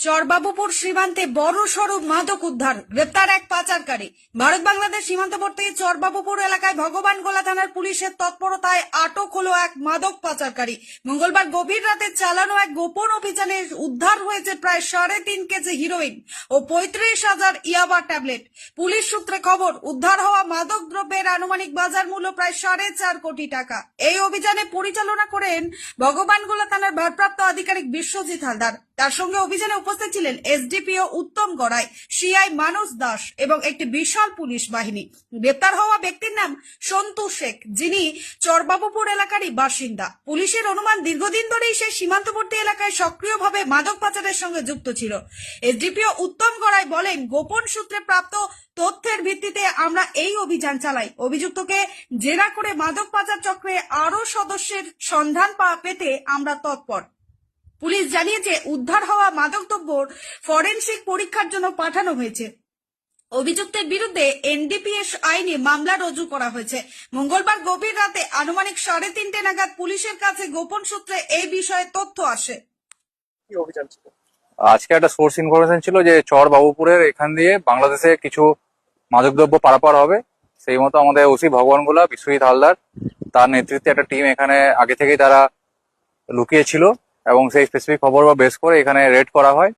চরবাবুপুর সীমান্তে বড় সড় মাদক উদ্ধার, গ্রেপ্তার এক পাচারকারী। ভারত বাংলাদেশ সীমান্তবর্তী চরবাবুপুর এলাকায় ভগবানগোলা থানার পুলিশের তৎপরতায় আটক হলো এক মাদক পাচারকারী। মঙ্গলবার গভীর রাতে চালানো এক গোপন অভিযানে উদ্ধার হয়েছে প্রায় 3.5 কেজি হিরোইন ও 35,000 ইয়াবা ট্যাবলেট। পুলিশ সূত্রে খবর, উদ্ধার হওয়া মাদক দ্রব্যের আনুমানিক বাজার মূল্য প্রায় 4.5 কোটি টাকা। এই অভিযানে পরিচালনা করেন ভগবানগোলা থানার ভারপ্রাপ্ত আধিকারিক বিশ্বজিৎ হালদার। তার সঙ্গে অভিযানে উপস্থিত ছিলেন এসডিপিও উত্তম গড়াই, সিআই মানস দাস এবং একটি বিশাল পুলিশ বাহিনী। গ্রেপ্তার হওয়া ব্যক্তির নাম সন্তু শেখ, যিনি চরবাবুপুর এলাকারই বাসিন্দা। পুলিশের অনুমান, দীর্ঘদিন ধরেই সে সীমান্তবর্তী এলাকায় সক্রিয়ভাবে মাদক পাচারের সঙ্গে যুক্ত ছিল। এসডিপিও উত্তম গড়াই বলেন, গোপন সূত্রে প্রাপ্ত তথ্যের ভিত্তিতে আমরা এই অভিযান চালাই। অভিযুক্তকে জেরা করে মাদক পাচার চক্রে আরো সদস্যের সন্ধান পেতে আমরা তৎপর। পুলিশ জানিয়েছে, উদ্ধার হওয়া মাদকদ্রব্য ফরেনসিক পরীক্ষার জন্য পাঠানো হয়েছে। অভিযুক্তের বিরুদ্ধে এনডিপিএস আইনে মামলা রুজু করা হয়েছে। মঙ্গলবার গভীর রাতে আনুমানিক 3:30 নাগাদ পুলিশের কাছে গোপন সূত্রে এই বিষয়ে তথ্য আসে। আজকে একটা সোর্স ইনফরমেশন ছিল যে চর বাবুপুরের এখান দিয়ে বাংলাদেশে কিছু মাদকদ্রব্য পারাপার হবে। সেই মতো আমাদের ওসি ভগবানগোলা বিশ্বজিৎ হালদার, তার নেতৃত্বে একটা টিম এখানে আগে থেকেই তারা লুকিয়ে ছিল এবং সেই স্পেসিফিক খবর বা বেস করে এখানে রেড করা হয়।